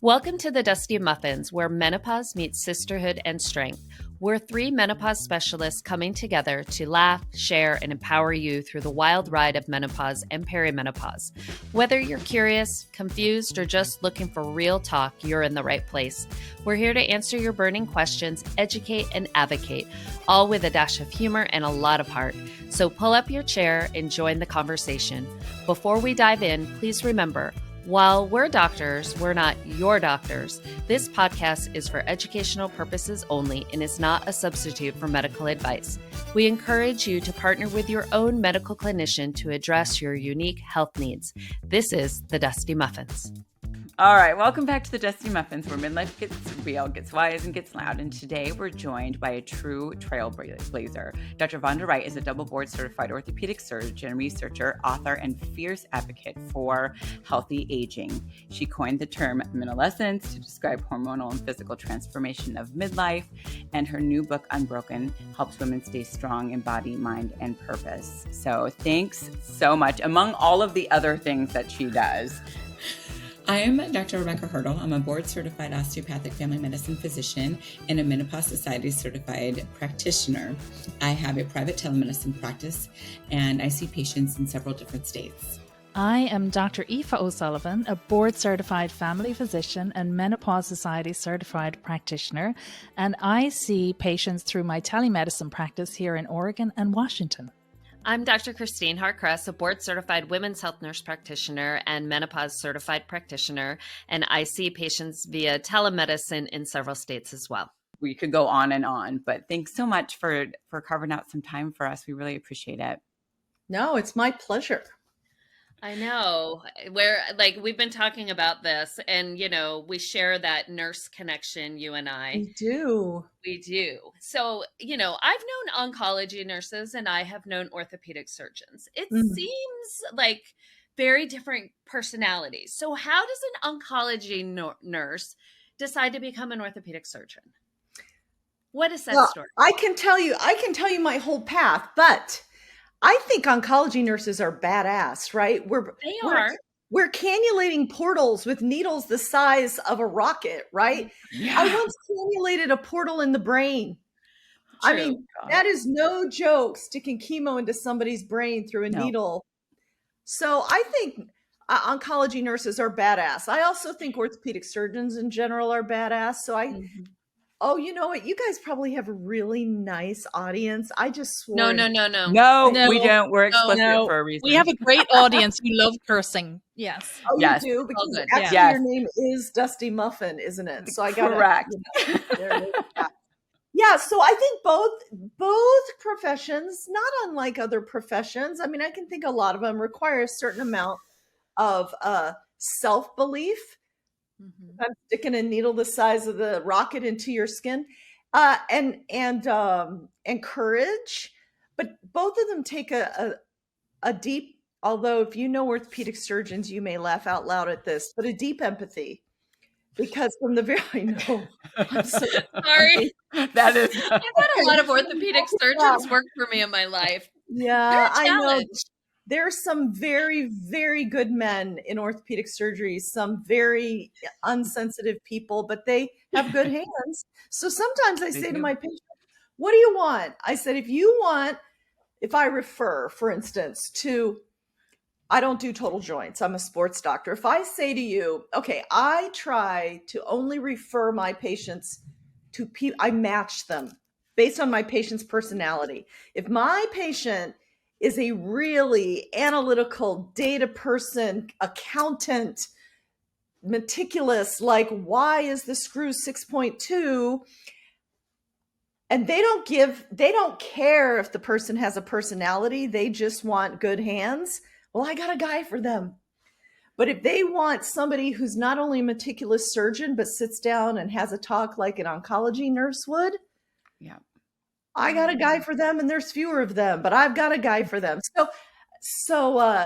Welcome to the Dusty Muffins, where menopause meets sisterhood and strength. We're three menopause specialists coming together to laugh, share, and empower you through the wild ride of menopause and perimenopause. Whether you're curious, confused, or just looking for real talk, you're in the right place. We're here to answer your burning questions, educate, and advocate, all with a dash of humor and a lot of heart. So pull up your chair and join the conversation. Before we dive in, please remember, while we're doctors, we're not your doctors. This podcast is for educational purposes only and is not a substitute for medical advice. We encourage you to partner with your own medical clinician to address your unique health needs. This is the Dusty Muffins. All right, welcome back to the Dusty Muffins, where midlife gets real, gets wise, and gets loud. And today we're joined by a true trailblazer. Dr. Vonda Wright is a double board certified orthopedic surgeon, researcher, author, and fierce advocate for healthy aging. She coined the term menopause to describe hormonal and physical transformation of midlife, and her new book, Unbroken, helps women stay strong in body, mind, and purpose. So thanks so much, among all of the other things that she does. I'm Dr. Rebbecca Hertel. I'm a board-certified osteopathic family medicine physician and a Menopause Society certified practitioner. I have a private telemedicine practice, and I see patients in several different states. I am Dr. Aoife O'Sullivan, a board-certified family physician and Menopause Society certified practitioner, and I see patients through my telemedicine practice here in Oregon and Washington. I'm Dr. Hart Kress, a board-certified women's health nurse practitioner and menopause certified practitioner, and I see patients via telemedicine in several states as well. We could go on, but thanks so much for carving out some time for us. We really appreciate it. No, it's my pleasure. I know. We've been talking about this, and, we share that nurse connection, you and I. We do. So, I've known oncology nurses and I have known orthopedic surgeons. It seems like very different personalities. So how does an oncology nurse decide to become an orthopedic surgeon? What is that story? I can tell you my whole path, but I think oncology nurses are badass, right? We're cannulating portals with needles the size of a rocket, right? Yeah. I once cannulated a portal in the brain. True. I mean, that is no joke, sticking chemo into somebody's brain through a needle. So I think oncology nurses are badass. I also think orthopedic surgeons in general are badass. So Oh, you know what? You guys probably have a really nice audience. I just swore. No, we don't. We're explicit for a reason. We have a great audience. We love cursing. Yes. Oh, yes. You do? Because actually your name is Dusty Muffin, isn't it? So I got correct. Yeah. So I think both professions, not unlike other professions. I mean, I can think a lot of them require a certain amount of self-belief. I'm sticking a needle the size of the rocket into your skin, and courage. But both of them take a deep, although if you know orthopedic surgeons, you may laugh out loud at this, but a deep empathy. Because from the very, I know. I'm so sorry. That is. I've had a lot of orthopedic surgeons work for me in my life. Yeah, I know. There are some very, very good men in orthopedic surgery, some very unsensitive people, but they have good hands. So sometimes I say to my patient, what do you want? I said, if I refer, for instance, I don't do total joints. I'm a sports doctor. If I say to you, okay, I try to only refer my patients to people, I match them based on my patient's personality. If my patient is a really analytical data person, accountant, meticulous, like why is the screw 6.2? And they don't care if the person has a personality. They just want good hands. Well, I got a guy for them. But if they want somebody who's not only a meticulous surgeon, but sits down and has a talk like an oncology nurse would, I got a guy for them, and there's fewer of them, but I've got a guy for them. So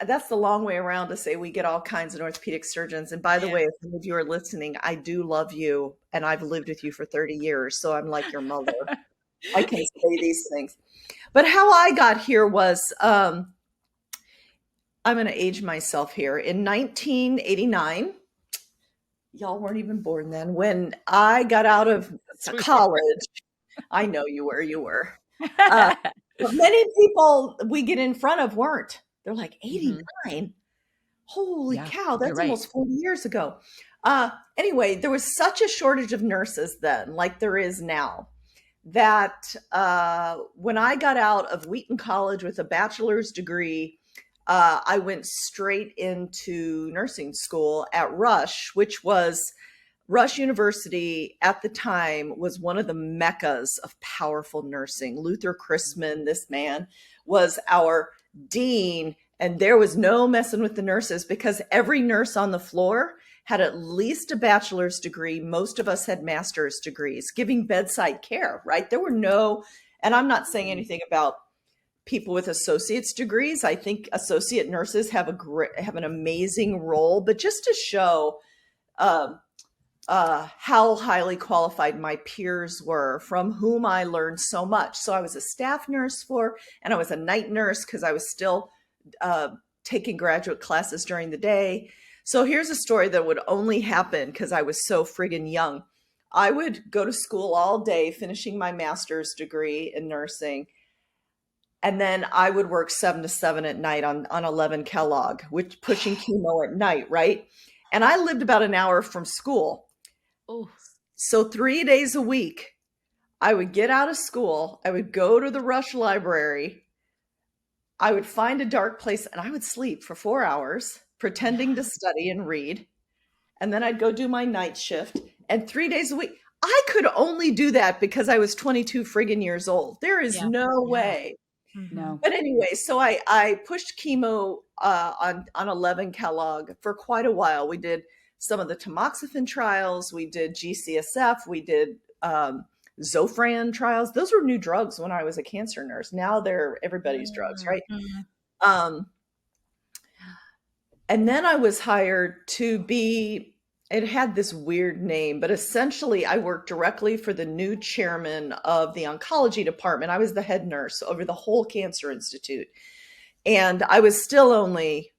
that's the long way around to say we get all kinds of orthopedic surgeons. And by the way, if any of you are listening, I do love you, and I've lived with you for 30 years, so I'm like your mother. I can say these things. But how I got here was I'm going to age myself here. In 1989, y'all weren't even born then, when I got out of college. I know you were. But many people we get in front of weren't. They're like, 89? Holy cow, that's almost 40 years ago. Anyway, there was such a shortage of nurses then, like there is now, that when I got out of Wheaton College with a bachelor's degree, I went straight into nursing school at Rush, which was Rush University at the time was one of the meccas of powerful nursing. Luther Chrisman, this man, was our dean, and there was no messing with the nurses because every nurse on the floor had at least a bachelor's degree. Most of us had master's degrees, giving bedside care, right? There were no, and I'm not saying anything about people with associate's degrees. I think associate nurses have an amazing role, but just to show how highly qualified my peers were, from whom I learned so much. So I was a staff nurse and I was a night nurse because I was still taking graduate classes during the day. So here's a story that would only happen because I was so friggin' young. I would go to school all day, finishing my master's degree in nursing. And then I would work 7 to 7 at night on 11 Kellogg, which pushing chemo at night, right? And I lived about an hour from school. Oh. So 3 days a week, I would get out of school. I would go to the Rush Library. I would find a dark place and I would sleep for 4 hours, pretending to study and read. And then I'd go do my night shift. And 3 days a week, I could only do that because I was 22 friggin' years old. There is no way. No. But anyway, so I pushed chemo on 11 Kellogg for quite a while. We did some of the tamoxifen trials. We did GCSF. We did Zofran trials. Those were new drugs when I was a cancer nurse. Now they're everybody's drugs, right? And then I was hired to be, it had this weird name, but essentially I worked directly for the new chairman of the oncology department. I was the head nurse over the whole cancer institute. And I was still only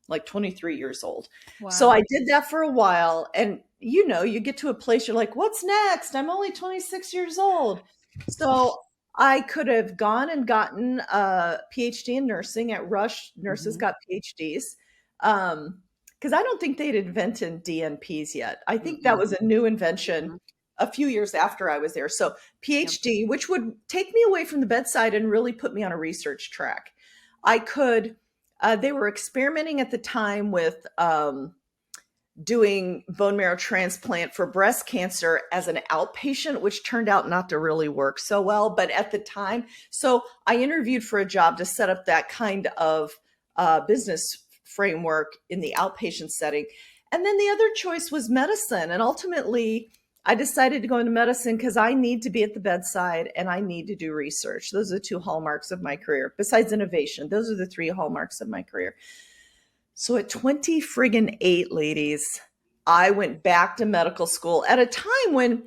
like 23 years old. Wow. So I did that for a while. And you know, you get to a place, you're like, what's next? I'm only 26 years old. So I could have gone and gotten a PhD in nursing at Rush. Nurses got PhDs. Because I don't think they'd invented DNPs yet. I think that was a new invention a few years after I was there. So PhD, which would take me away from the bedside and really put me on a research track. I could, they were experimenting at the time with doing bone marrow transplant for breast cancer as an outpatient, which turned out not to really work so well. But at the time, so I interviewed for a job to set up that kind of business framework in the outpatient setting. And then the other choice was medicine. And ultimately, I decided to go into medicine because I need to be at the bedside and I need to do research. Those are the two hallmarks of my career. Besides innovation, those are the three hallmarks of my career. So at 28, ladies, I went back to medical school at a time when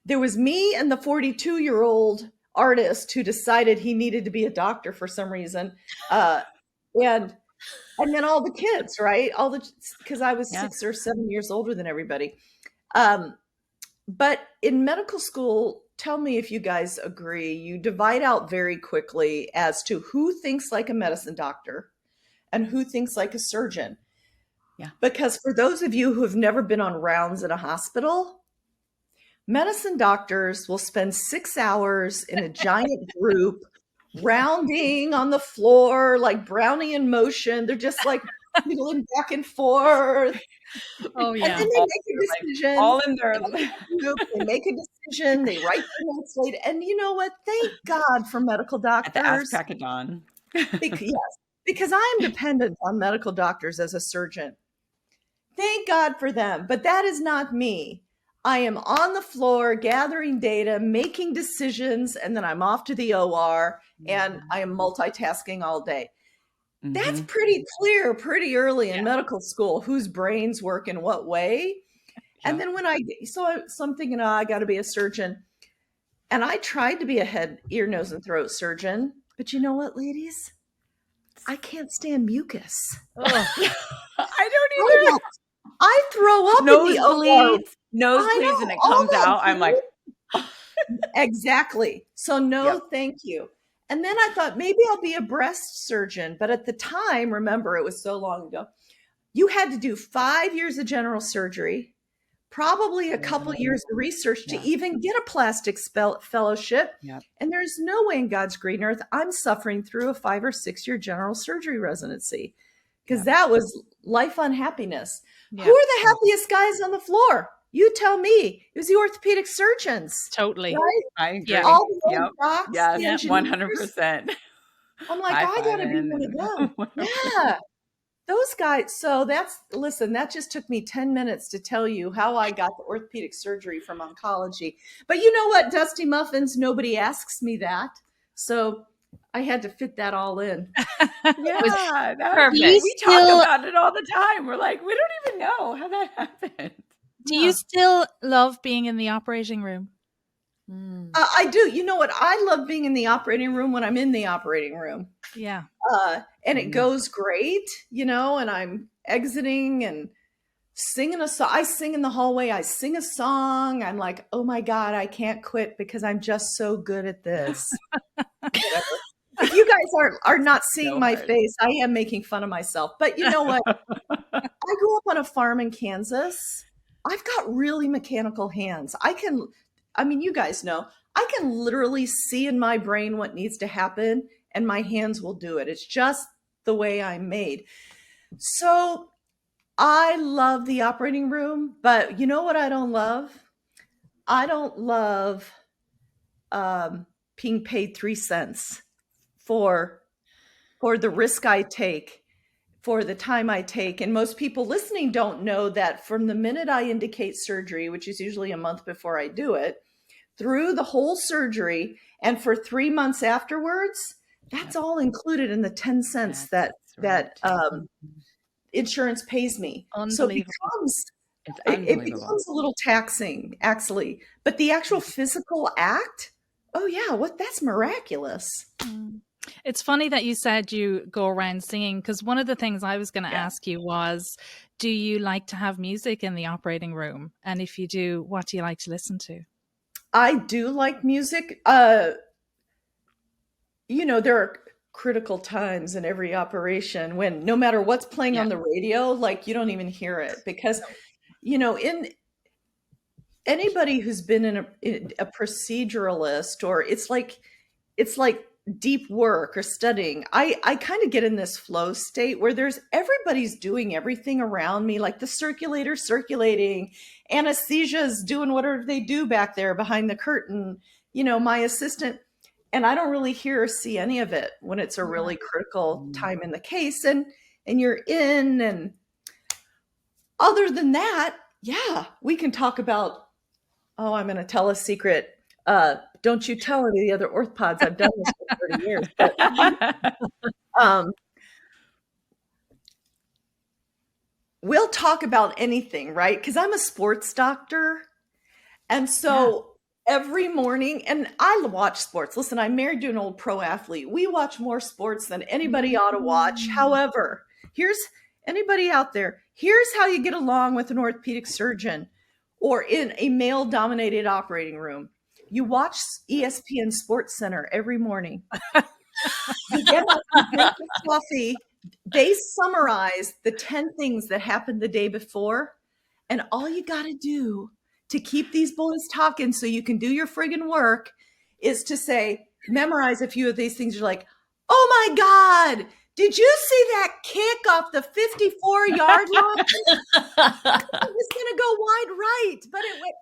there was me and the 42-year-old artist who decided he needed to be a doctor for some reason. And then all the kids, right? Because I was 6 or 7 years older than everybody. But in medical school, tell me if you guys agree, you divide out very quickly as to who thinks like a medicine doctor and who thinks like a surgeon. Yeah. Because for those of you who have never been on rounds in a hospital, medicine doctors will spend 6 hours in a giant group rounding on the floor, like brownie in motion. They're just like wiggling back and forth. Oh yeah. And then they make a decision. All in their They make a decision. They write the notes later. And you know what? Thank God for medical doctors. At the ass crack of dawn. Because I am dependent on medical doctors as a surgeon. Thank God for them. But that is not me. I am on the floor gathering data, making decisions, and then I'm off to the OR and I am multitasking all day. That's pretty clear pretty early in medical school, whose brains work in what way. And then when so I'm thinking, I got to be a surgeon. And I tried to be a head, ear, nose, and throat surgeon. But you know what, ladies? I can't stand mucus. I don't either. I throw up in the OR. Nosebleeds, and it comes out. I'm like, exactly. So thank you. And then I thought maybe I'll be a breast surgeon. But at the time, remember, it was so long ago, you had to do 5 years of general surgery, probably a couple years of research to even get a plastics fellowship. Yep. And there's no way in God's green earth I'm suffering through a 5 or 6 year general surgery residency, because that was life unhappiness. Who are the happiest guys on the floor? You tell me. It was the orthopedic surgeons. Totally. Right? I agree. Yeah. All the docs, yes, 100%. I'm like, I got to be one of them. Yeah. Those guys. So that just took me 10 minutes to tell you how I got the orthopedic surgery from oncology. But you know what, Dusty Muffins, nobody asks me that. So I had to fit that all in. Yeah, perfect. We talk about it all the time. We're like, we don't even know how that happened. Do you still love being in the operating room? I do. You know what? I love being in the operating room when I'm in the operating room. Yeah. And it goes great, and I'm exiting and singing a song. I sing in the hallway. I sing a song. I'm like, oh my God, I can't quit because I'm just so good at this. If you guys are not seeing my face, I am making fun of myself. But you know what? I grew up on a farm in Kansas. I've got really mechanical hands. You guys know, I can literally see in my brain what needs to happen and my hands will do it. It's just the way I'm made. So I love the operating room, but you know what I don't love? I don't love being paid 3 cents for the risk I take, for the time I take. And most people listening don't know that from the minute I indicate surgery, which is usually a month before I do it, through the whole surgery and for 3 months afterwards, that's all included in the 10 cents that insurance pays me. So it becomes a little taxing, actually. But the actual physical act, that's miraculous. It's funny that you said you go around singing, because one of the things I was going to ask you was, do you like to have music in the operating room? And if you do, what do you like to listen to? I do like music. There are critical times in every operation when no matter what's playing on the radio, like you don't even hear it, because, in anybody who's been in a proceduralist, or it's like deep work or studying, I kind of get in this flow state where everybody's doing everything around me, like the circulator circulating, anesthesia's doing whatever they do back there behind the curtain, my assistant, and I don't really hear or see any of it when it's a really critical time in the case, and you're in. And other than that, we can talk about, I'm going to tell a secret. Don't you tell any of the other orthopods. I've done this for 30 years. But, we'll talk about anything, right? Because I'm a sports doctor. And so every morning, and I watch sports. Listen, I'm married to an old pro athlete. We watch more sports than anybody ought to watch. However, here's anybody out there. Here's how you get along with an orthopedic surgeon or in a male-dominated operating room. You watch ESPN Sports Center every morning. You get up, you drink your coffee. They summarize the 10 things that happened the day before. And all you got to do to keep these boys talking so you can do your friggin' work is to memorize a few of these things. You're like, oh my God, did you see that kick off the 54-yard line? It was going to go wide right, but it went.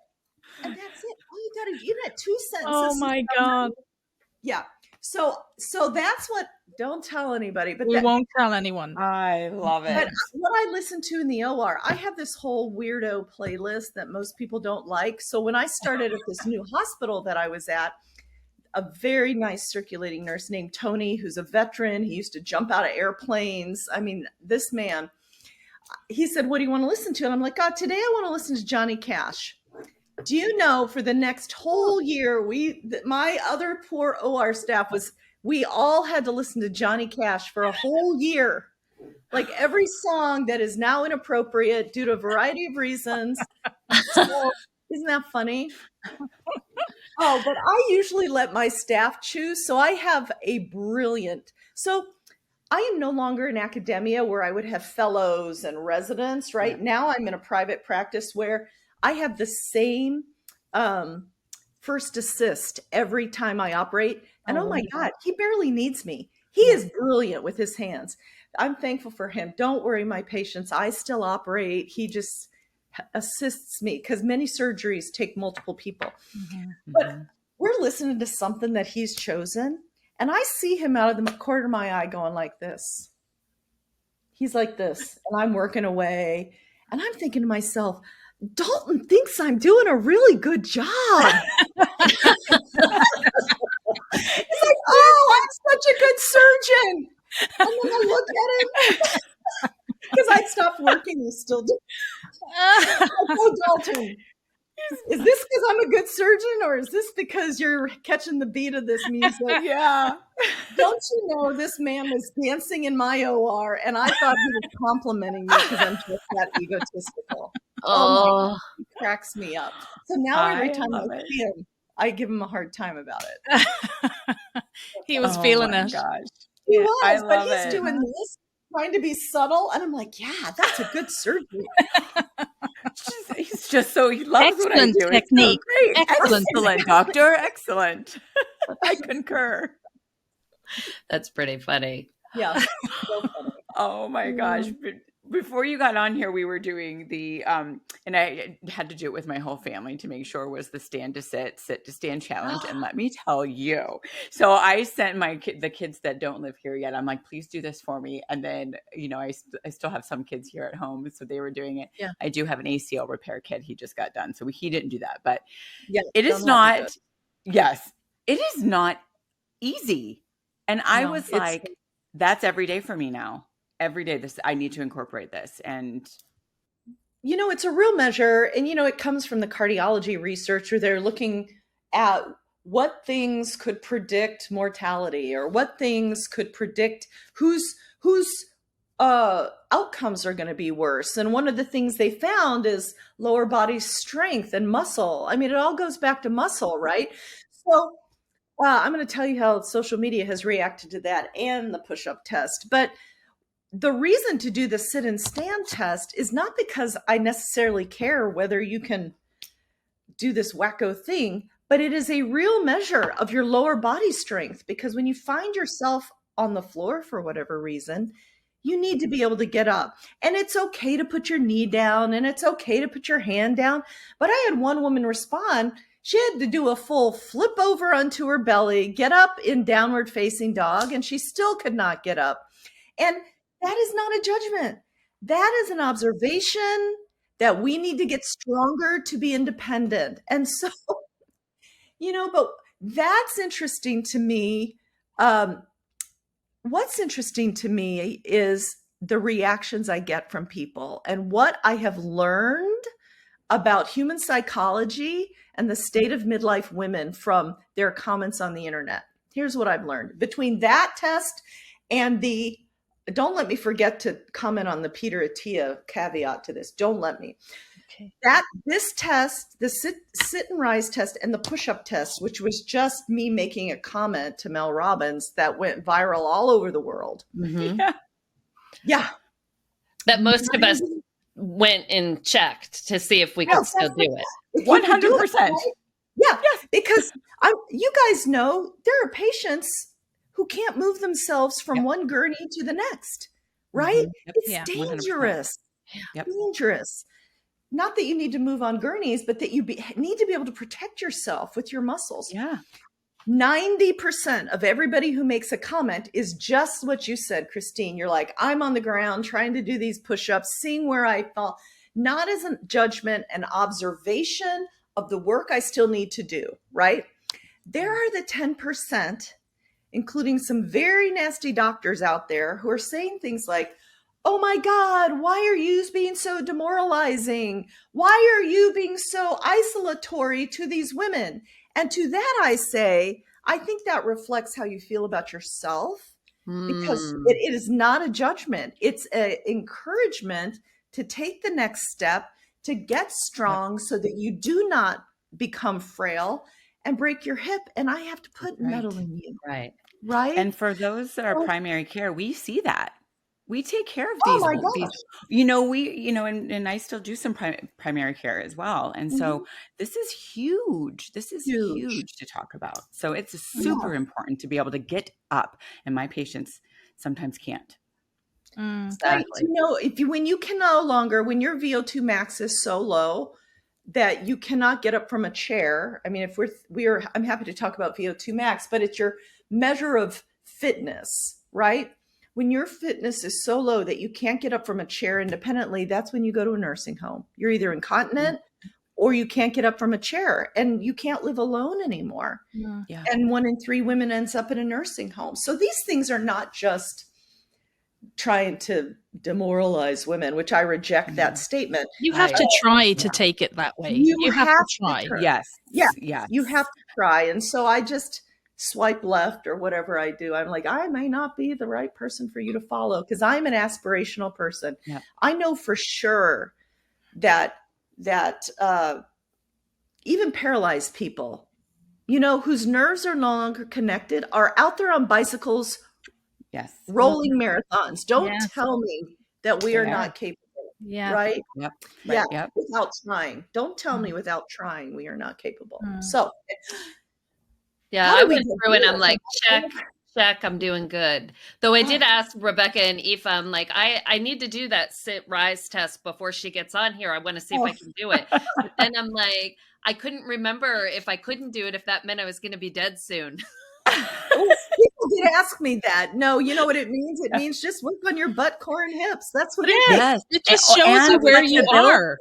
And that's it. All you got to do, you got 2 sentences. Oh my God. Yeah. So that's what, don't tell anybody. But we won't tell anyone. I love it. But what I listen to in the OR, I have this whole weirdo playlist that most people don't like. So when I started at this new hospital that I was at, a very nice circulating nurse named Tony, who's a veteran. He used to jump out of airplanes. I mean, this man, he said, what do you want to listen to? And I'm like, God, today I want to listen to Johnny Cash. Do you know, for the next whole year, my other poor OR staff was we all had to listen to Johnny Cash for a whole year. Like every song that is now inappropriate due to a variety of reasons. So, isn't that funny? Oh, but I usually let my staff choose. So I have so I am no longer in academia where I would have fellows and residents, right? Yeah. Now I'm in a private practice where I have the same first assist every time I operate. And oh my God, he barely needs me. He is brilliant with his hands. I'm thankful for him. Don't worry, my patients. I still operate. He just assists me because many surgeries take multiple people. Mm-hmm. But we're listening to something that he's chosen. And I see him out of the corner of my eye going like this. He's like this. And I'm working away. And I'm thinking to myself, Dalton thinks I'm doing a really good job. He's like, oh, I'm such a good surgeon. And then I look at him because I stopped working. He's still doing. Oh, Dalton, is this because I'm a good surgeon, or is this because you're catching the beat of this music? Yeah. Don't you know this man was dancing in my OR, and I thought he was complimenting me because I'm just that egotistical. Oh, he cracks me up. So now every time I see him, I give him a hard time about it. He was feeling it. Gosh. He was, but he's doing this, trying to be subtle, and I'm like, yeah, that's a good surgery. He's just so, he loves excellent what I do. technique. So great. Excellent, doctor. Excellent. I concur. That's pretty funny. Yeah. So funny. Oh my gosh. Before you got on here, we were doing the, and I had to do it with my whole family to make sure it was the stand to sit, sit to stand challenge. And let me tell you, so I sent the kids that don't live here yet. I'm like, please do this for me. And then, you know, I still have some kids here at home, so they were doing it. Yeah. I do have an ACL repair kit. He just got done. So he didn't do that, but it is not, it is not easy. And I was like, that's every day for me now. Every day, I need to incorporate this. And, you know, it's a real measure. And, you know, it comes from the cardiology research where they're looking at what things could predict mortality or what things could predict whose outcomes are going to be worse. And one of the things they found is lower body strength and muscle. I mean, it all goes back to muscle, right? So I'm going to tell you how social media has reacted to that and the push-up test. But the reason to do the sit and stand test is not because I necessarily care whether you can do this wacko thing, but it is a real measure of your lower body strength, because when you find yourself on the floor for whatever reason, you need to be able to get up. And it's okay to put your knee down and it's okay to put your hand down. But I had one woman respond. She had to do a full flip over onto her belly, get up in downward facing dog, and she still could not get up. And that is not a judgment. That is an observation that we need to get stronger to be independent. And so, you know, but that's interesting to me. What's interesting to me is the reactions I get from people and what I have learned about human psychology and the state of midlife women from their comments on the internet. Here's what I've learned. Between that test and don't let me forget to comment on the Peter Attia caveat to this. Don't let me. Okay. This test, the sit and rise test and the push-up test, which was just me making a comment to Mel Robbins that went viral all over the world. Mm-hmm. Yeah. That most of us went and checked to see if we could still do it. 100%. Right? Yeah. Yes. Because you guys know there are patients who can't move themselves from one gurney to the next, right? Mm-hmm. It's dangerous. Dangerous. Not that you need to move on gurneys, but that you need to be able to protect yourself with your muscles. Yeah. 90% of everybody who makes a comment is just what you said, Christine. You're like, I'm on the ground trying to do these push-ups, seeing where I fall, not as a judgment, an observation of the work I still need to do, right? There are the 10%, including some very nasty doctors out there who are saying things like, oh my God, why are you being so demoralizing? Why are you being so isolatory to these women? And to that I say, I think that reflects how you feel about yourself, because it is not a judgment. It's an encouragement to take the next step, to get strong so that you do not become frail and break your hip. And I have to put metal in you. Right. Right. And for those that are primary care, we see that. We take care of Oh these, my gosh. and I still do some primary care as well. And so this is huge. This is huge to talk about. So it's super important to be able to get up, and my patients sometimes can't. Exactly. When you can no longer, when your VO2 max is so low that you cannot get up from a chair. I mean, if I'm happy to talk about VO2 max, but it's your measure of fitness, right? When your fitness is so low that you can't get up from a chair independently, that's when you go to a nursing home. You're either incontinent or you can't get up from a chair, and you can't live alone anymore. Yeah. And 1 in 3 women ends up in a nursing home. So these things are not just trying to demoralize women, which I reject that statement. You have to try to take it that way. You have to try. Yes. Yeah. Yes. You have to try. And so I just swipe left or whatever I do. I'm like, I may not be the right person for you to follow, because I'm an aspirational person. Yep. I know for sure that even paralyzed people, whose nerves are no longer connected, are out there on bicycles, rolling marathons. Don't tell me that we are not capable. Yeah. Right. Yep. Yeah. Yep. Without trying. Don't tell me without trying we are not capable. So yeah, I went through and I'm like, check, I'm doing good. Though I did ask Rebbecca and Aoife, I'm like, I need to do that sit rise test before she gets on here. I want to see if I can do it. But then I'm like, I couldn't remember if I couldn't do it, if that meant I was going to be dead soon. People did ask me that. No, you know what it means? It means just work on your butt, core, and hips. That's what it is. Yes. It just shows you where you are.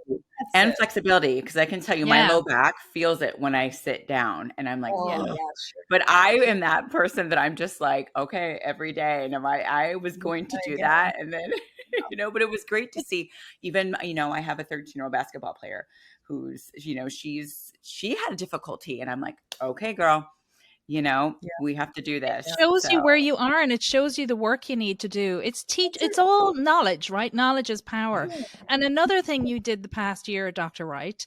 And flexibility, because I can tell you my low back feels it when I sit down, and I'm like, sure. But I am that person that I'm just like, okay, every day. And I was going to do that. And then, but it was great to see. Even, I have a 13-year-old basketball player who's, she had a difficulty, and I'm like, okay, girl, we have to do this. It shows you where you are, and it shows you the work you need to do. It's all knowledge, right? Knowledge is power. And another thing you did the past year, Dr. Wright,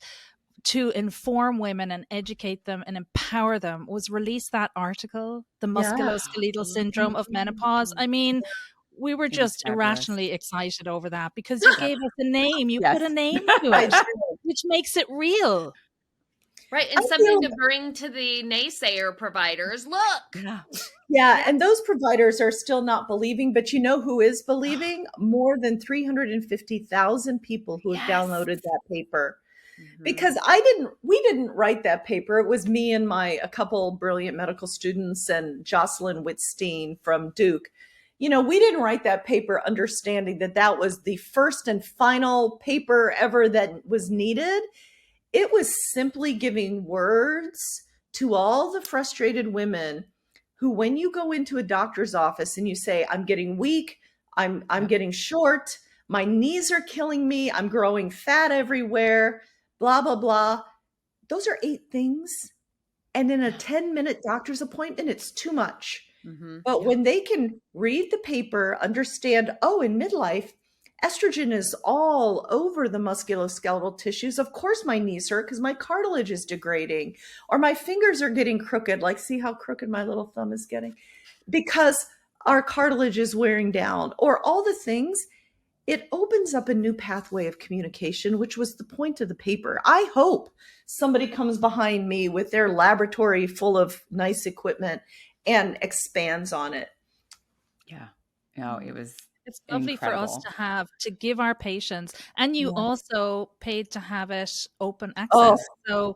to inform women and educate them and empower them, was release that article, The Musculoskeletal Syndrome of Menopause. I mean, we were just irrationally excited over that, because you gave us a name. You put a name to it, which makes it real. Right. And something to bring to the naysayer providers. Look. Yeah. And those providers are still not believing, but you know who is believing? More than 350,000 people who have downloaded that paper. Because we didn't write that paper. It was me and a couple brilliant medical students and Jocelyn Wittstein from Duke. We didn't write that paper understanding that was the first and final paper ever that was needed. It was simply giving words to all the frustrated women who, when you go into a doctor's office and you say, I'm getting weak, I'm getting short, my knees are killing me, I'm growing fat everywhere, blah, blah, blah. Those are 8 things. And in a 10-minute doctor's appointment, it's too much. But when they can read the paper, understand, in midlife, estrogen is all over the musculoskeletal tissues. Of course, my knees hurt because my cartilage is degrading, or my fingers are getting crooked. Like, see how crooked my little thumb is getting? Because our cartilage is wearing down, or all the things. It opens up a new pathway of communication, which was the point of the paper. I hope somebody comes behind me with their laboratory full of nice equipment and expands on it. Yeah. No, it was... It's lovely incredible. For us to give our patients, and you also paid to have it open access. So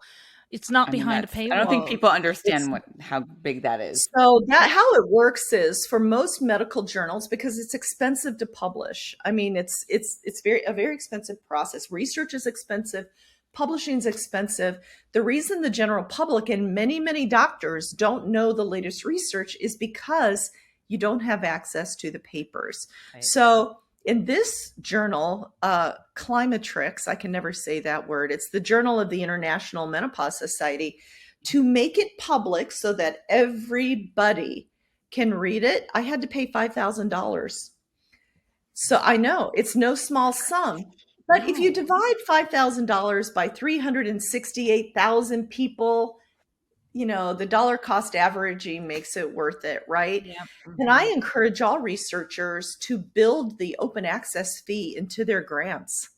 it's not behind a paywall. I don't think people understand how big that is. So how it works is, for most medical journals, because it's expensive to publish. I mean, it's a very expensive process. Research is expensive. Publishing is expensive. The reason the general public and many, many doctors don't know the latest research is because you don't have access to the papers. Right. So in this journal, Climatrix, I can never say that word. It's the Journal of the International Menopause Society. to make it public so that everybody can read it, I had to pay $5,000. So I know it's no small sum. But if you divide $5,000 by 368,000 people, the dollar cost averaging makes it worth it, right? Yeah. And I encourage all researchers to build the open access fee into their grants.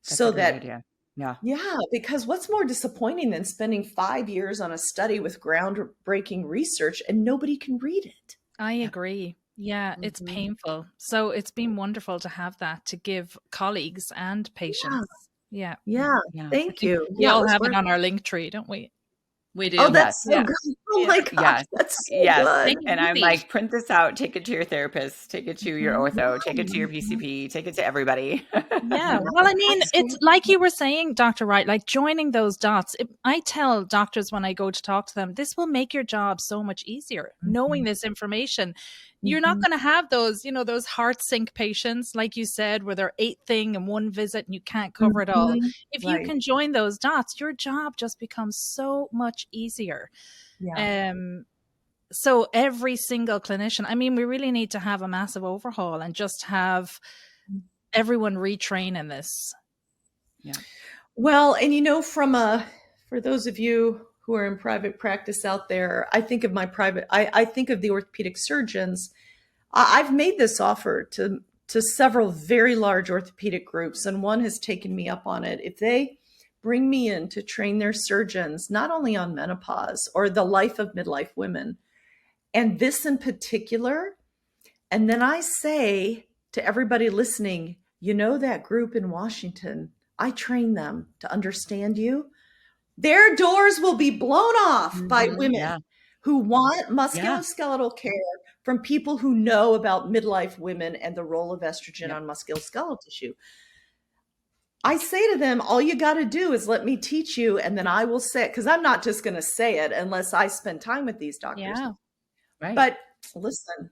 That's so a great that idea. Yeah. Yeah, because what's more disappointing than spending 5 years on a study with groundbreaking research and nobody can read it? I agree. Yeah, it's painful. So it's been wonderful to have that to give colleagues and patients. Yeah. Yeah. Thank you. We all have it on our link tree, don't we? We do. Oh, that's so Yeah. good. Oh my gosh, that's so good. And I'm like, print this out, take it to your therapist, take it to your ortho, take it to your PCP, take it to everybody. Yeah. Well, I mean, it's like you were saying, Dr. Wright, like joining those dots. I tell doctors when I go to talk to them, this will make your job so much easier. Knowing this information, you're not going to have those, those heart sink patients, like you said, where they're 8th thing in one visit and you can't cover it all. If you can join those dots, your job just becomes so much easier. Yeah. So every single clinician, I mean, we really need to have a massive overhaul and just have everyone retrain in this. Yeah. Well, and for those of you who are in private practice out there, I think of I think of the orthopedic surgeons. I've made this offer to several very large orthopedic groups, and one has taken me up on it. If they bring me in to train their surgeons, not only on menopause or the life of midlife women, and this in particular, and then I say to everybody listening, that group in Washington, I train them to understand you. Their doors will be blown off by women who want musculoskeletal care from people who know about midlife women and the role of estrogen on musculoskeletal tissue. I say to them, all you got to do is let me teach you, and then I will say it, because I'm not just going to say it unless I spend time with these doctors. Yeah. Right. But listen,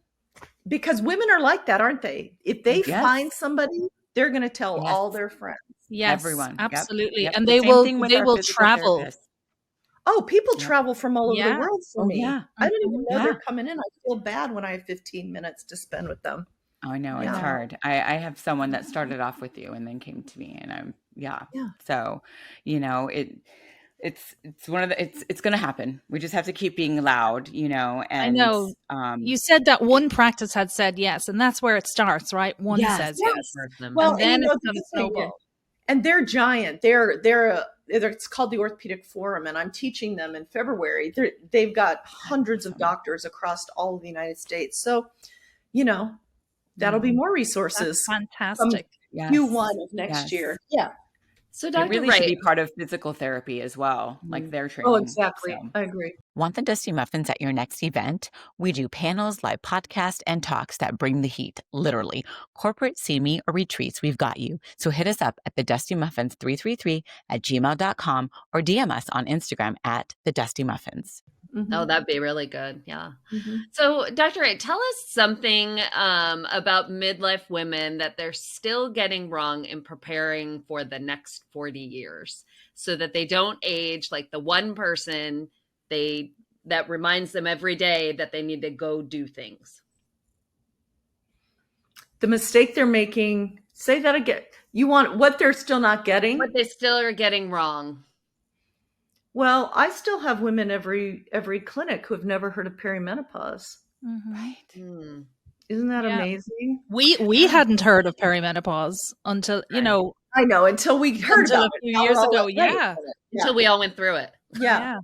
because women are like that, aren't they? If they find somebody, they're going to tell all their friends. Yes, everyone. absolutely. Yep. And The they same will thing with our physical travel. therapists. Oh, people travel from all over the world for me. Yeah. I don't even know they're coming in. I feel bad when I have 15 minutes to spend with them. Oh, I know. It's hard. I have someone that started off with you and then came to me, and I'm, So, it's one of the, it's going to happen. We just have to keep being loud, and I know. You said that one practice had said yes, and that's where it starts, right? One says yes. Well, and then it's going to snowball. And they're giant. It's called the Orthopedic Forum, and I'm teaching them in February. They've got hundreds of doctors across all of the United States. So, that'll be more resources. That's fantastic. Q1 of next year. Yeah. So Dr. Dr. Really Wright, should be part of physical therapy as well, like their training. Oh, exactly. So. I agree. Want the Dusty Muffins at your next event? We do panels, live podcasts, and talks that bring the heat, literally. Corporate, CME, or retreats, we've got you. So hit us up at thedustymuffins333@gmail.com or DM us on Instagram at thedustymuffins. Oh, that'd be really good. Yeah. So, Dr. Wright, tell us something about midlife women that they're still getting wrong in preparing for the next 40 years so that they don't age like the one person that reminds them every day that they need to go do things. The mistake they're making, say that again. You want what they're still not getting? What they still are getting wrong. Well, I still have women every clinic who have never heard of perimenopause. Right. Isn't that amazing? We hadn't heard of perimenopause until, I know, until we heard about it a few years ago. Until we all went through it. Yeah.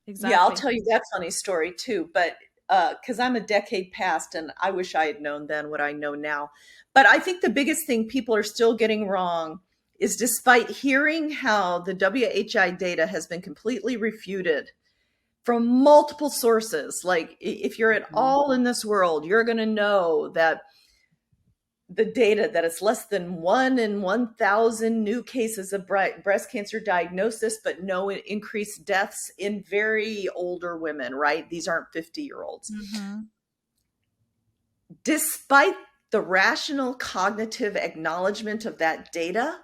Exactly. Yeah, I'll tell you that funny story too, but because I'm a decade past and I wish I had known then what I know now. But I think the biggest thing people are still getting wrong is, despite hearing how the WHI data has been completely refuted from multiple sources, like if you're at all in this world, you're going to know that the data that it's less than 1 in 1,000 new cases of breast cancer diagnosis, but no increased deaths in very older women, right? These aren't 50-year-olds. Despite the rational cognitive acknowledgement of that data,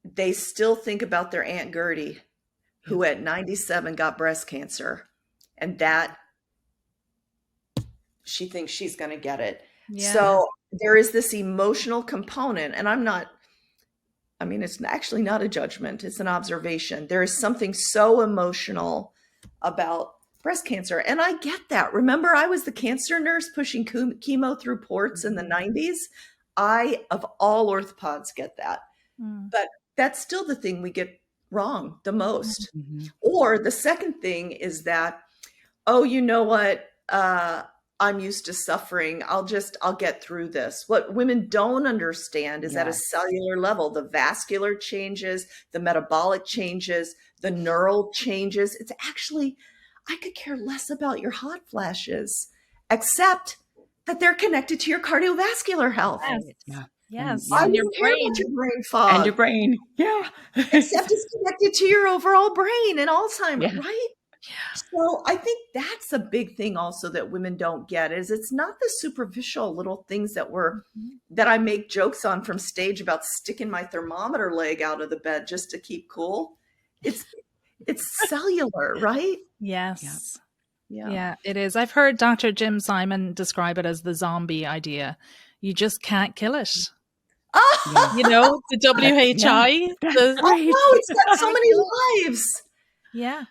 they still think about their Aunt Gertie who at 97 got breast cancer, and that she thinks she's going to get it. Yeah. So there is this emotional component, and it's actually not a judgment, it's an observation. There is something so emotional about breast cancer, and I get that. Remember, I was the cancer nurse pushing chemo through ports in the 90s. I, of all orthopods, get that. But that's still the thing we get wrong the most. Or the second thing is that, oh, you know what? I'm used to suffering. I'll get through this. What women don't understand is at a cellular level, the vascular changes, the metabolic changes, the neural changes. It's actually, I could care less about your hot flashes, except that they're connected to your cardiovascular health. Yes. I And don't care about your brain fog. And your brain. Yeah. Except it's connected to your overall brain and Alzheimer's, right? So I think that's a big thing also that women don't get, is it's not the superficial little things that I make jokes on from stage about sticking my thermometer leg out of the bed just to keep cool. It's cellular, right? Yes. Yeah, it is. I've heard Dr. Jim Simon describe it as the zombie idea. You just can't kill it. You know, the WHI. It's got so many lives. Yeah.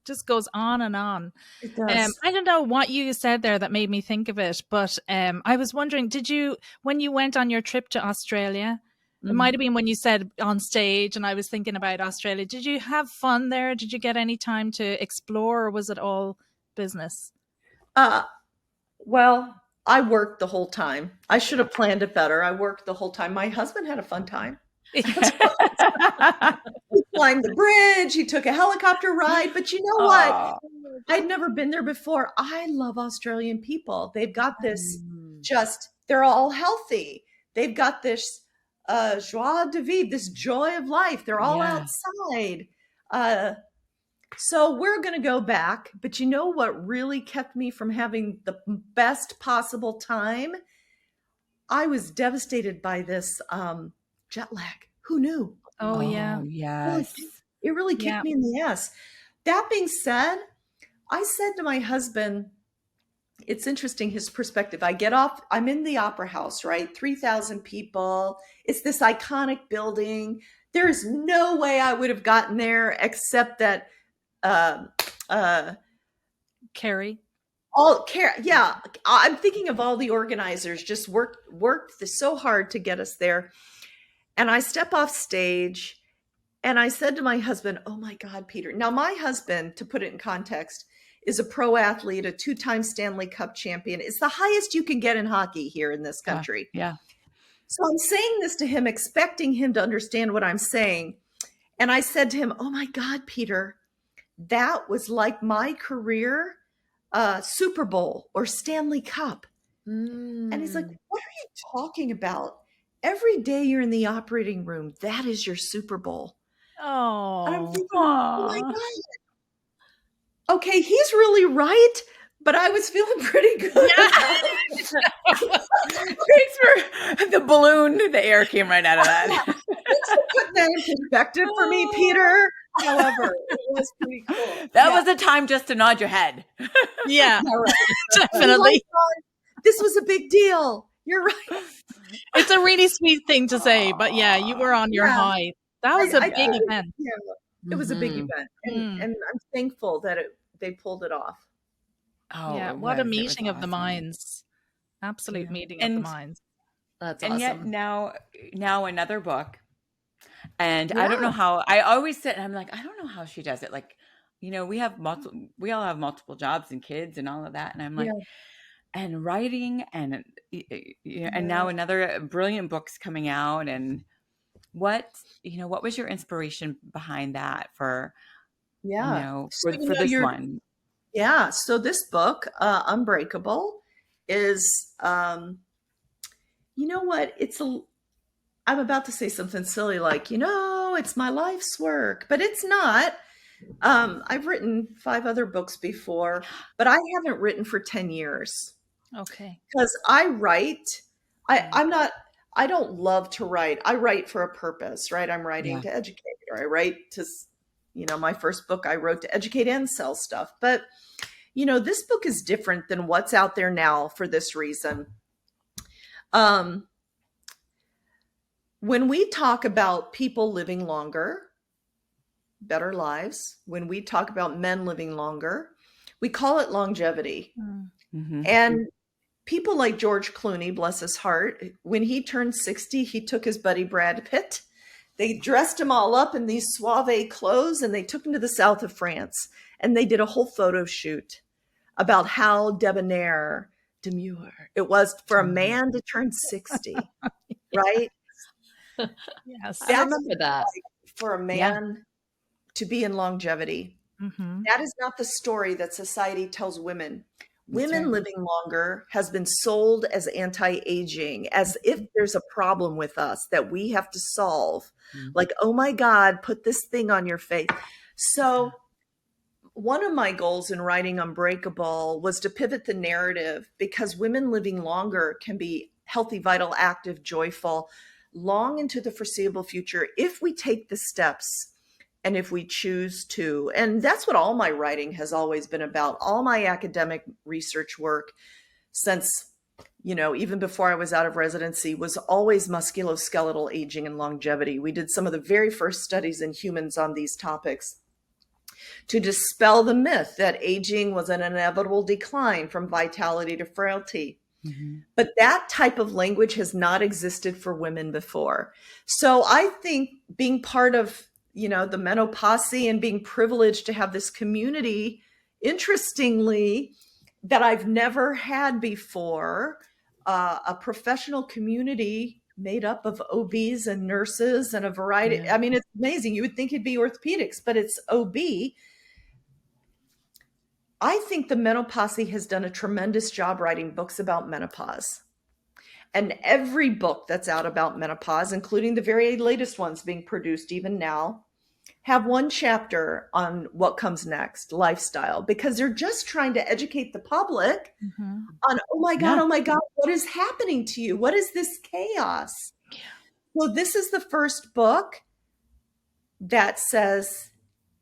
Just goes on and on. It does. I don't know what you said there that made me think of it, but I was wondering, when you went on your trip to Australia, it might have been when you said on stage, and I was thinking about Australia, did you have fun there? Did you get any time to explore, or was it all business? Well, I worked the whole time. I should have planned it better. I worked the whole time. My husband had a fun time. He climbed the bridge. He took a helicopter ride. But you know what? I'd never been there before. I love Australian people. They've got this they're all healthy. They've got this joie de vivre, this joy of life. They're all outside. So we're going to go back. But you know what really kept me from having the best possible time? I was devastated by this jet lag. Who knew? Oh, yeah. Yes. It really kicked me in the ass. That being said, I said to my husband, it's interesting, his perspective. I get off, I'm in the opera house, right? 3,000 people. It's this iconic building. There is no way I would have gotten there except that Carrie. I'm thinking of all the organizers just worked so hard to get us there. And I step off stage and I said to my husband, oh my God, Peter. Now my husband, to put it in context, is a pro athlete, a 2-time Stanley Cup champion. It's the highest you can get in hockey here in this country. Yeah. So I'm saying this to him, expecting him to understand what I'm saying. And I said to him, oh my God, Peter, that was like my career Super Bowl or Stanley Cup. And he's like, what are you talking about? Every day you're in the operating room, that is your Super Bowl. Oh, and I'm thinking, oh my God. Okay, he's really right, but I was feeling pretty good. Thanks for the balloon. The air came right out of that. Thanks for putting that in perspective for me, Peter. However, it was pretty cool. That was a time just to nod your head. Yeah, right. definitely. This was a big deal. You're right. It's a really sweet thing to say, but yeah, you were on your high. That was a big event. Yeah, it was a big event, and I'm thankful that they pulled it off. Oh, yeah, what a meeting of the minds! Absolute meeting of the minds. That's and awesome. Yet now another book, and I don't know how. I always sit and I'm like, I don't know how she does it. Like, you know, we all have multiple jobs and kids and all of that, and I'm like. And writing and now another brilliant book's coming out. And what was your inspiration behind that for this one? Yeah. So this book, Unbreakable, is, you know what? I'm about to say something silly like, it's my life's work, but it's not. I've written 5 other books before, but I haven't written for 10 years. Okay. Because I write, I don't love to write. I write for a purpose, right? I'm writing to educate, or I write to my first book I wrote to educate and sell stuff. But, this book is different than what's out there now for this reason. When we talk about people living longer, better lives, when we talk about men living longer, we call it longevity. Mm-hmm. And people like George Clooney, bless his heart, when he turned 60, he took his buddy Brad Pitt. They dressed him all up in these suave clothes and they took him to the south of France. And they did a whole photo shoot about how demure it was for a man to turn 60, right? Yes. I remember that. For a man to be in longevity. Mm-hmm. That is not the story that society tells women. Women right. living longer has been sold as anti-aging, as if there's a problem with us that we have to solve. Like, oh my God, put this thing on your face. So one of my goals in writing Unbreakable was to pivot the narrative, because women living longer can be healthy, vital, active, joyful, long into the foreseeable future if we take the steps and if we choose to. And that's what all my writing has always been about. All my academic research work since, even before I was out of residency, was always musculoskeletal aging and longevity. We did some of the very first studies in humans on these topics to dispel the myth that aging was an inevitable decline from vitality to frailty. Mm-hmm. But that type of language has not existed for women before. So I think being part of, the menopause and being privileged to have this community, interestingly, that I've never had before, a professional community made up of OBs and nurses and a variety. Yeah. I mean, it's amazing. You would think it'd be orthopedics, but it's OB. I think the menopause has done a tremendous job writing books about menopause. And every book that's out about menopause, including the very latest ones being produced even now, have one chapter on what comes next, lifestyle, because they're just trying to educate the public on, oh my God, what is happening to you? What is this chaos? Yeah. So this is the first book that says,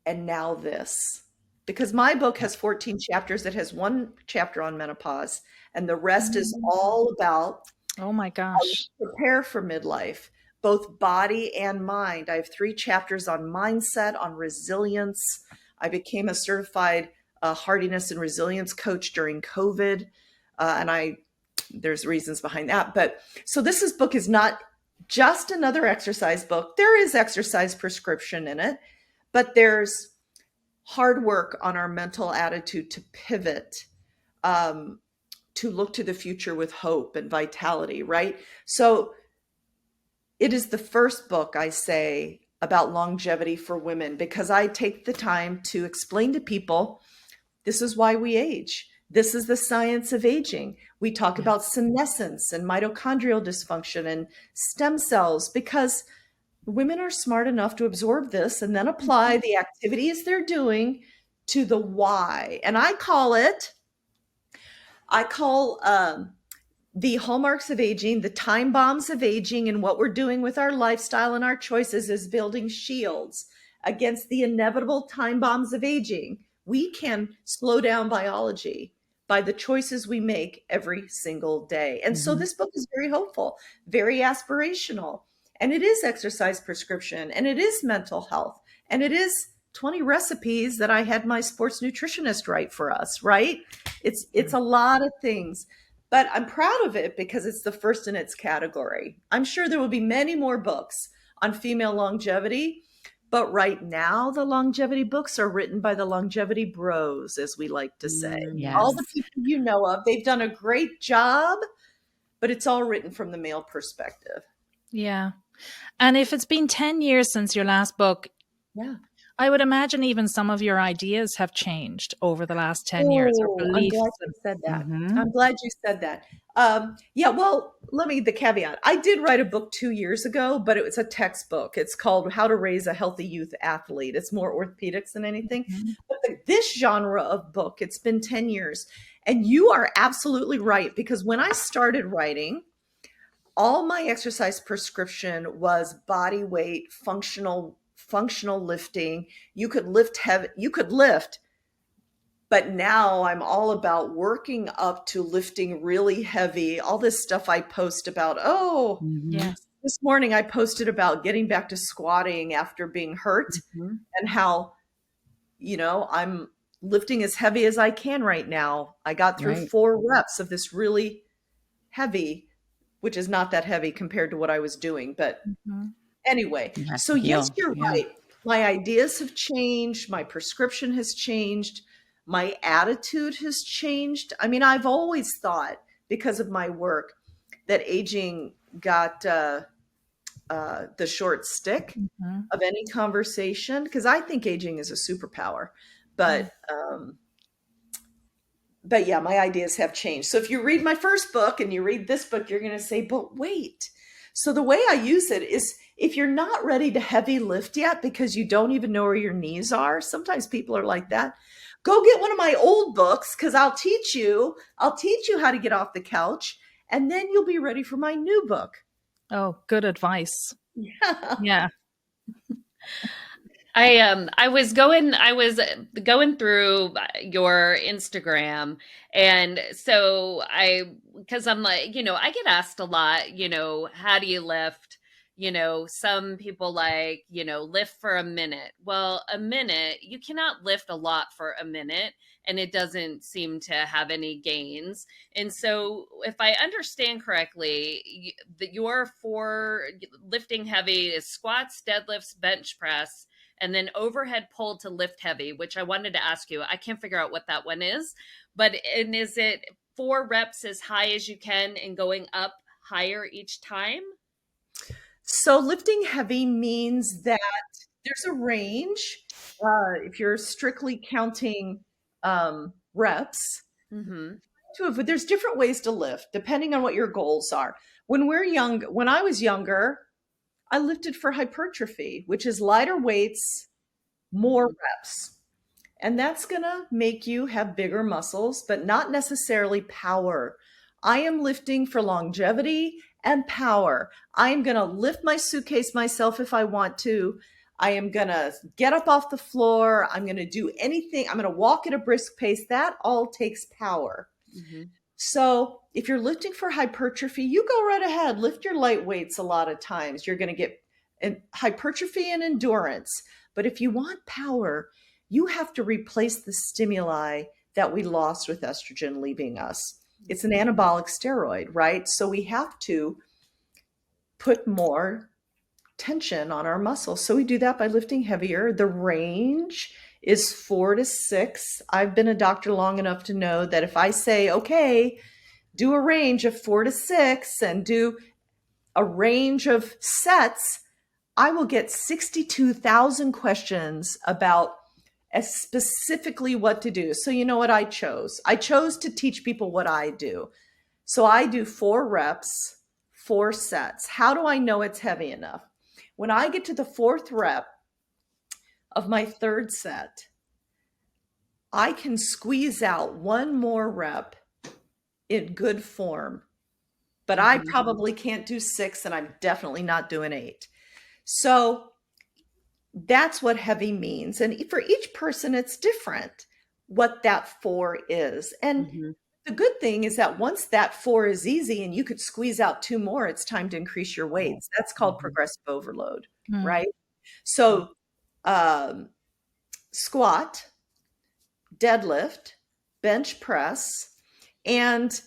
and now this. Because my book has 14 chapters. It has one chapter on menopause, and the rest is all about Oh my gosh. prepare for midlife, both body and mind. I have 3 chapters on mindset, on resilience. I became a certified hardiness and resilience coach during COVID, and there's reasons behind that. But so this book is not just another exercise book. There is exercise prescription in it, but there's hard work on our mental attitude to pivot, to look to the future with hope and vitality, right? So it is the first book, I say, about longevity for women, because I take the time to explain to people, this is why we age. This is the science of aging. We talk about senescence and mitochondrial dysfunction and stem cells, because women are smart enough to absorb this and then apply the activities they're doing to the why. And I call the hallmarks of aging, the time bombs of aging, and what we're doing with our lifestyle and our choices is building shields against the inevitable time bombs of aging. We can slow down biology by the choices we make every single day. And so this book is very hopeful, very aspirational. And it is exercise prescription, and it is mental health, and it is 20 recipes that I had my sports nutritionist write for us, right? It's a lot of things, but I'm proud of it because it's the first in its category. I'm sure there will be many more books on female longevity, but right now the longevity books are written by the longevity bros, as we like to say. Yes. All the people you know of, they've done a great job, but it's all written from the male perspective. Yeah. And if it's been 10 years since your last book, I would imagine even some of your ideas have changed over the last 10 years. Or beliefs. I'm glad you said that. I'm glad you said that. Well, the caveat. I did write a book 2 years ago, but it was a textbook. It's called How to Raise a Healthy Youth Athlete. It's more orthopedics than anything. But this genre of book, it's been 10 years. And you are absolutely right, because when I started writing, all my exercise prescription was body weight, functional functional lifting. You could lift heavy, but now I'm all about working up to lifting really heavy. All this stuff I post about, Yes. this morning I posted about getting back to squatting after being hurt and how, I'm lifting as heavy as I can right now. I got through 4 reps of this really heavy, which is not that heavy compared to what I was doing. But anyway, so yes, you're right. My ideas have changed. My prescription has changed. My attitude has changed. I mean, I've always thought, because of my work, that aging got the short stick of any conversation, because I think aging is a superpower. But yeah, my ideas have changed. So if you read my first book and you read this book, you're going to say, but wait. So the way I use it is, if you're not ready to heavy lift yet because you don't even know where your knees are, sometimes people are like that, go get one of my old books, because I'll teach you how to get off the couch, and then you'll be ready for my new book. Oh, good advice. Yeah. I was going through your Instagram, and so because I'm like, I get asked a lot, how do you lift? Some people like, lift for a minute. Well, a minute, you cannot lift a lot for a minute, and it doesn't seem to have any gains. And so if I understand correctly, your for lifting heavy is squats, deadlifts, bench press, and then overhead pull to lift heavy, which I wanted to ask you. I can't figure out what that one is, and is it 4 reps as high as you can and going up higher each time? So lifting heavy means that there's a range. If you're strictly counting reps, there's different ways to lift depending on what your goals are. When I was younger, I lifted for hypertrophy, which is lighter weights, more reps. And that's going to make you have bigger muscles, but not necessarily power. I am lifting for longevity and power. I am going to lift my suitcase myself if I want to. I am going to get up off the floor. I'm going to do anything. I'm going to walk at a brisk pace. That all takes power. So if you're lifting for hypertrophy, you go right ahead. Lift your light weights a lot of times. You're going to get hypertrophy and endurance. But if you want power, you have to replace the stimuli that we lost with estrogen leaving us. It's an anabolic steroid, right? So we have to put more tension on our muscles. So we do that by lifting heavier. The range is 4 to 6. I've been a doctor long enough to know that if I say, okay, do a range of 4 to 6 and do a range of sets, I will get 62,000 questions about specifically what to do. So you know what I chose? I chose to teach people what I do. So I do 4 reps, 4 sets. How do I know it's heavy enough? When I get to the 4th rep of my 3rd set, I can squeeze out 1 more rep in good form, but I probably can't do 6, and I'm definitely not doing 8. So that's what heavy means. And for each person, it's different what that 4 is. And the good thing is that once that 4 is easy and you could squeeze out 2 more, it's time to increase your weights. That's called progressive overload, right? So squat, deadlift, bench press, and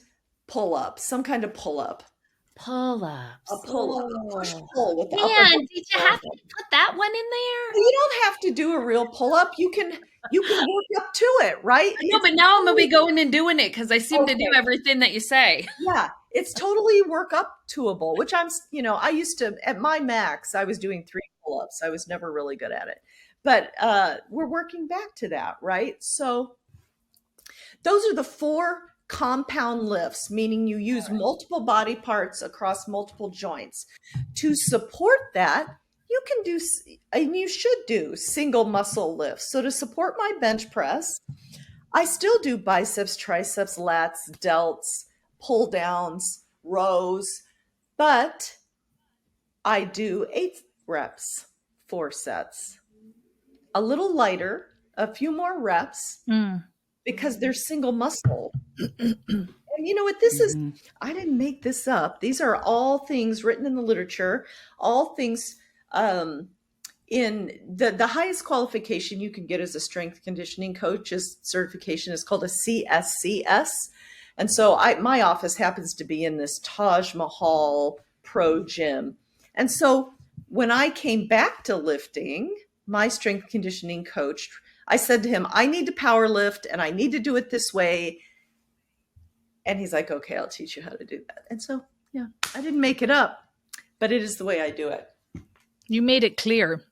pull up, some kind of pull up. Pull-ups. A pull-up, a push-pull with the upper Man, body. did you have to put that one in there? You don't have to do a real pull-up. You can work up to it, right? No, but now I'm going to be going and doing it because I seem to do everything that you say. Yeah, it's totally work up toable, which I used to, at my max, I was doing 3 pull-ups. I was never really good at it. But we're working back to that, right? So those are the 4 compound lifts, meaning you use multiple body parts across multiple joints. To support that, you can do, and you should do, single muscle lifts. So to support my bench press, I still do biceps, triceps, lats, delts, pull downs, rows, but I do 8 reps, 4 sets, a little lighter, a few more reps, because they're single muscle. And you know what this is? I didn't make this up. These are all things written in the literature, all things in the highest qualification you can get as a strength conditioning coach is certification is called a CSCS. And so my office happens to be in this Taj Mahal pro gym. And so when I came back to lifting, my strength conditioning coach, I said to him, I need to power lift and I need to do it this way. And he's like, okay, I'll teach you how to do that. And so, yeah, I didn't make it up, but it is the way I do it. You made it clear.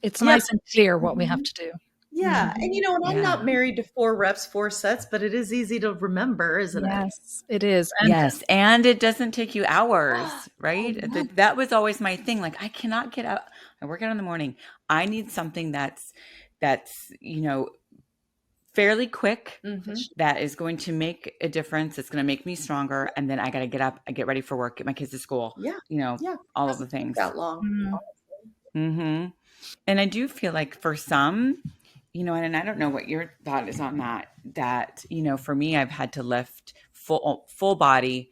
It's nice and clear what we have to do. Yeah. And you know, and I'm not married to 4 reps, 4 sets, but it is easy to remember, isn't it? Yes, it is. And and it doesn't take you hours, right? That was always my thing. Like, I cannot get up. I work out in the morning. I need something that's, you know, fairly quick, that is going to make a difference. It's going to make me stronger. And then I got to get up, I get ready for work, get my kids to school, you know, all of the things. That long. And I do feel like for some, you know, and I don't know what your thought is on that, you know, for me, I've had to lift full body,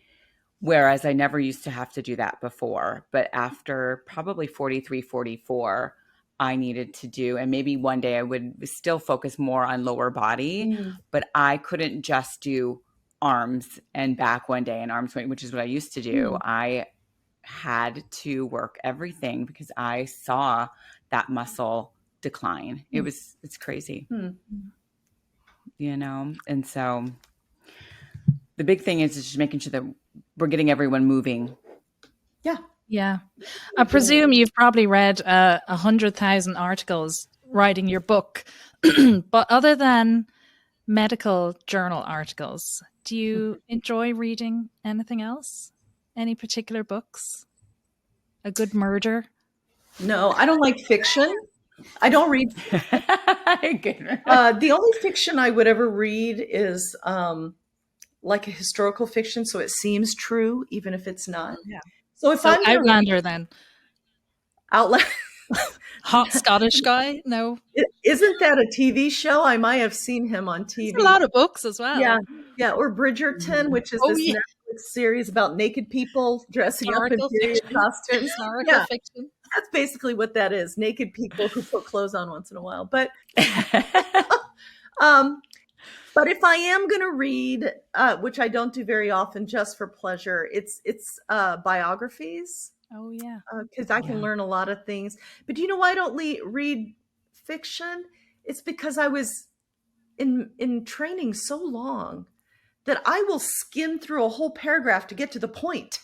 whereas I never used to have to do that before. But after probably 43, 44, I needed to do, and maybe one day I would still focus more on lower body, but I couldn't just do arms and back one day and arms, which is what I used to do. I had to work everything because I saw that muscle decline. It's crazy, you know? And so the big thing is just making sure that we're getting everyone moving. Yeah. I presume you've probably read 100,000 articles writing your book, but other than medical journal articles, do you enjoy reading anything else? Any particular books? A good murder? No, I don't like fiction. I don't read. The only fiction I would ever read is like a historical fiction, so it seems true, even if it's not. So if I'm Outlander, then Outlander, hot Scottish guy. No, isn't that a TV show? I might have seen him on TV. There's a lot of books as well. Yeah, or Bridgerton, which is this Netflix series about naked people dressing up in period costumes. Historical fiction. That's basically what that is: naked people who put clothes on once in a while. But but if I am going to read, which I don't do very often, just for pleasure, it's biographies. Oh yeah, because I can learn a lot of things. But do you know why I don't read fiction? It's because I was in training so long that I will skim through a whole paragraph to get to the point.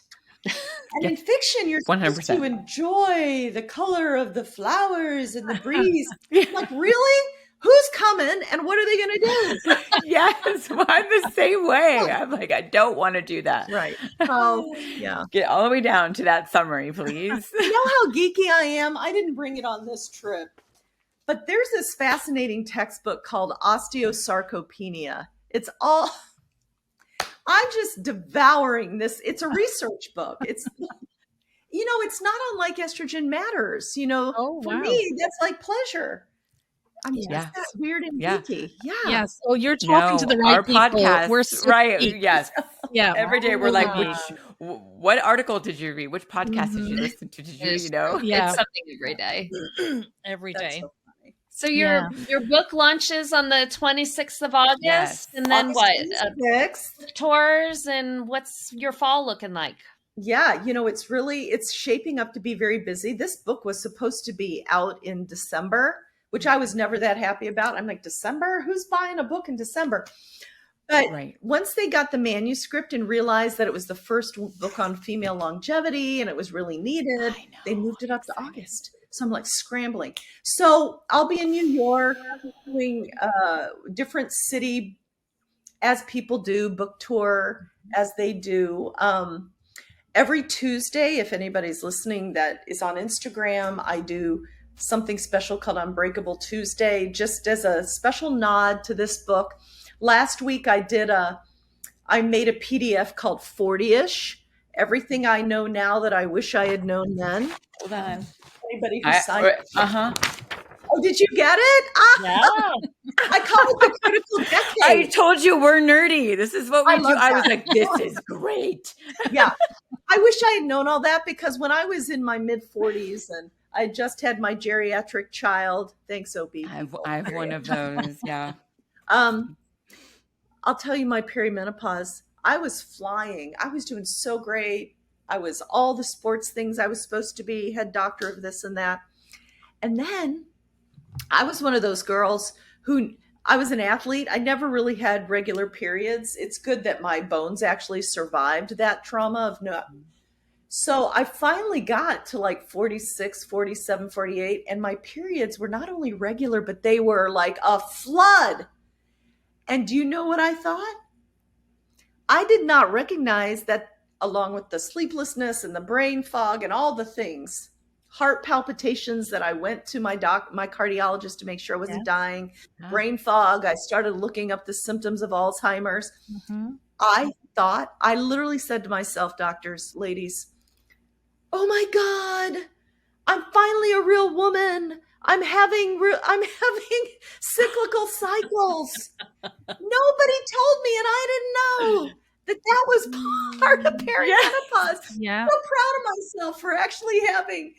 And in fiction, you're supposed 100%. to enjoy the color of the flowers and the breeze. Like, really? Who's coming and what are they going to do? Yes, well, I'm the same way. I'm like, I don't want to do that. Right. Oh, yeah. Get all the way down to that summary, please. You know how geeky I am? I didn't bring it on this trip. But there's this fascinating textbook called Osteosarcopenia. I'm just devouring this. It's a research book. It's, you know, it's not unlike Estrogen Matters. You know, for me, that's like pleasure. I mean, that's weird and geeky. Yeah. Yes. Oh, you're talking to the right our people. Podcast, We're so right. geek. Yes. Yeah. Every day we're like, what article did you read? Which podcast did you listen to? Did you know? Yeah. It's something every day. Every day. So So your book launches on the 26th of August, and then August tours, and what's your fall looking like? Yeah, you know, it's shaping up to be very busy. This book was supposed to be out in December, which I was never that happy about. I'm like, December? Who's buying a book in December? But once they got the manuscript and realized that it was the first book on female longevity and it was really needed, they moved it up to August. So I'm like scrambling. So I'll be in New York doing different city as people do, book tour as they do. Every Tuesday, if anybody's listening that is on Instagram, I do something special called Unbreakable Tuesday, just as a special nod to this book. Last week I made a PDF called 40-ish, Everything I Know Now That I Wish I Had Known Then. Hold on. anybody who signed it. Uh-huh. Oh, did you get it? Yeah. I call it the critical decade. I told you we're nerdy. This is what we do. love I was that. like, this is great. Yeah. I wish I had known all that, because when I was in my mid-40s and I just had my geriatric child, thanks, OB. I have one of those. Yeah. I'll tell you, my perimenopause, I was flying. I was doing so great. I was all the sports things I was supposed to be, head doctor of this and that. And then I was one of those girls who, I was an athlete. I never really had regular periods. It's good that my bones actually survived that trauma of no. So I finally got to like 46, 47, 48, and my periods were not only regular, but they were like a flood. And do you know what I thought? I did not recognize that, along with the sleeplessness and the brain fog and all the things, heart palpitations that I went to my cardiologist to make sure I wasn't dying, brain fog. I started looking up the symptoms of Alzheimer's. I literally said to myself, doctors, ladies, oh my God, I'm finally a real woman. I'm having cyclical cycles. Nobody told me, and I didn't know that was part of perimenopause. Yeah. I'm so proud of myself for actually having.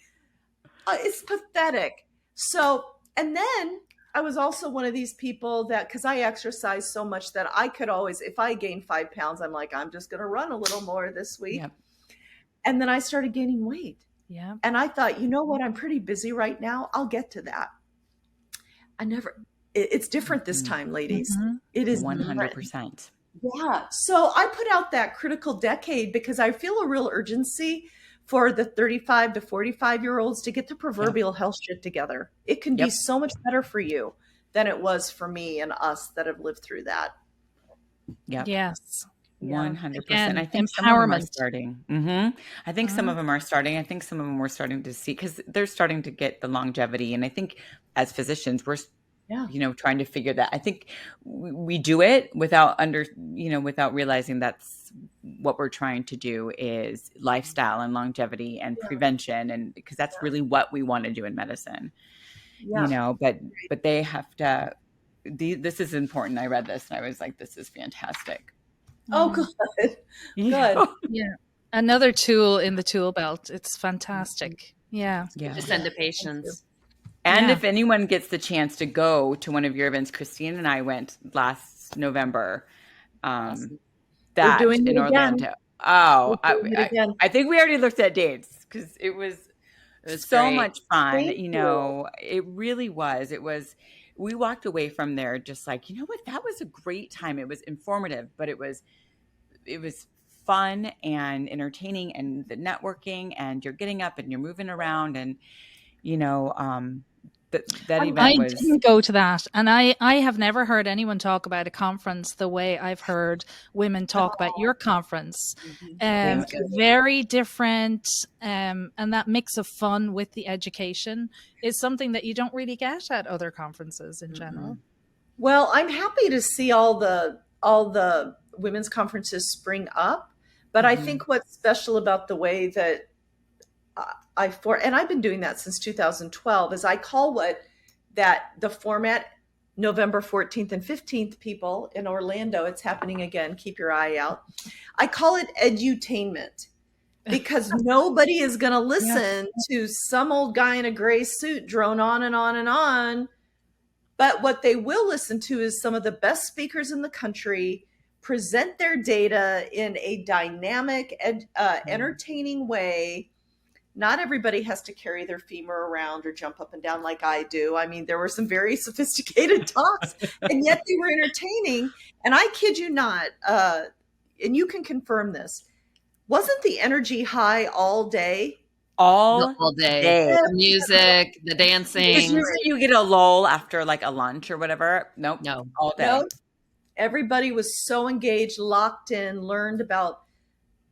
It's pathetic. So, and then I was also one of these people that, because I exercise so much, that I could always, if I gain 5 pounds, I'm like, I'm just going to run a little more this week. Yep. And then I started gaining weight. Yeah. And I thought, you know what? I'm pretty busy right now. I'll get to that. It's different this time, ladies. It is 100%. Yeah. So I put out that critical decade because I feel a real urgency for the 35 to 45-year-olds to get the proverbial health shit together. It can be so much better for you than it was for me and us that have lived through that. Yeah. Yes. 100%. Again, I think some of them are starting. I think some of them are starting. I think some of them we're starting to see, because they're starting to get the longevity. And I think as physicians, we're trying to figure that. I think we do it without without realizing that's what we're trying to do is lifestyle and longevity and prevention. And because that's really what we want to do in medicine, but they have to, this is important. I read this and I was like, this is fantastic. Oh, good. Yeah. Good. Yeah. Another tool in the tool belt. It's fantastic. Yeah. To send to patients. And if anyone gets the chance to go to one of your events, Christine and I went last November. That doing in it Orlando. again. Oh, I think we already looked at dates because it was so great. much fun. Thank you. It really was. We walked away from there just like, you know what, that was a great time. It was informative, but it was fun and entertaining, and the networking, and you're getting up and you're moving around, and that event was. I didn't go to that, and I have never heard anyone talk about a conference the way I've heard women talk about your conference. Very different, and that mix of fun with the education is something that you don't really get at other conferences in general. Well, I'm happy to see all the women's conferences spring up, but I think what's special about the way that and I've been doing that since 2012, is I call the format November 14th and 15th, people in Orlando, it's happening again. Keep your eye out. I call it edutainment, because nobody is going to listen to some old guy in a gray suit drone on and on and on. But what they will listen to is some of the best speakers in the country present their data in a dynamic, entertaining way. Not everybody has to carry their femur around or jump up and down like I do. I mean, there were some very sophisticated talks, and yet they were entertaining. And I kid you not, and you can confirm this, wasn't the energy high all day? All day. The music, the dancing. Usually you get a lull after like a lunch or whatever. Nope. No. All day. Nope. Everybody was so engaged, locked in, learned about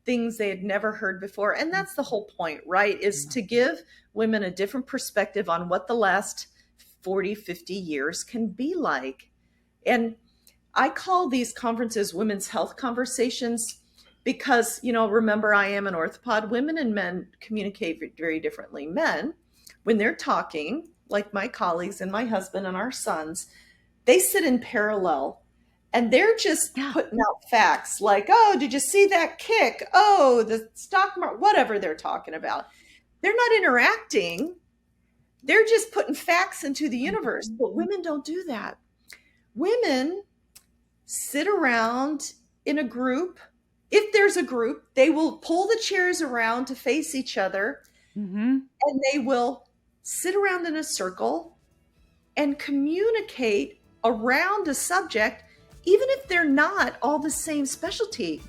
things they had never heard before. And that's the whole point, right? Is to give women a different perspective on what the last 40, 50 years can be like. And I call these conferences women's health conversations because, remember, I am an orthopod. Women and men communicate very differently. Men when they're talking, like my colleagues and my husband and our sons, they sit in parallel and they're just putting out facts like, oh, did you see that kick? Oh, the stock market, whatever they're talking about. They're not interacting. They're just putting facts into the universe. But women don't do that. Women sit around in a group. If there's a group, they will pull the chairs around to face each other, and they will sit around in a circle and communicate around a subject, even if they're not all the same specialty.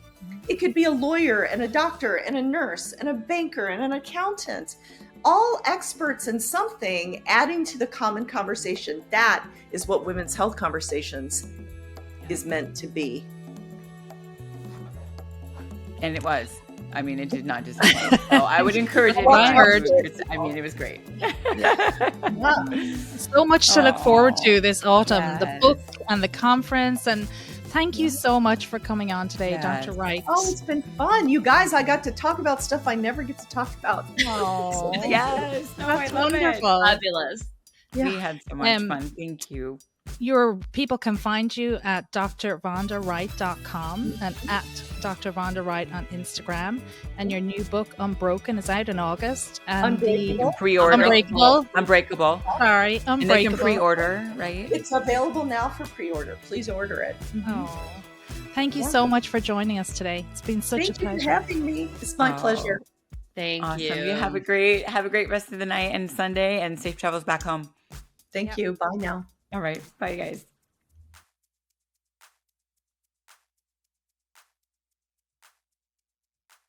It could be a lawyer and a doctor and a nurse and a banker and an accountant, all experts in something, adding to the common conversation. That is what Women's Health Conversations is meant to be. And it was. I mean, it did not disappoint. So I would encourage it. I mean, it was great. So much to look forward to this autumn, the book and the conference. And thank you so much for coming on today, Dr. Wright. Oh, it's been fun. You guys, I got to talk about stuff I never get to talk about. Oh, yes. No, that's I love wonderful. Fabulous. We had so much fun. Thank you. Your people can find you at drvondawright.com and at Dr. Vonda Wright on Instagram. And your new book, Unbroken, is out in August. And Unbreakable. Pre-order. Unbreakable. Sorry, Unbreakable. And they can pre-order, right? It's available now for pre-order. Please order it. Oh, thank you so much for joining us today. It's been such a pleasure. Thank you for having me. It's my pleasure. Thank you. You have a great rest of the night and Sunday, and safe travels back home. Thank you. Bye now. All right. Bye, guys.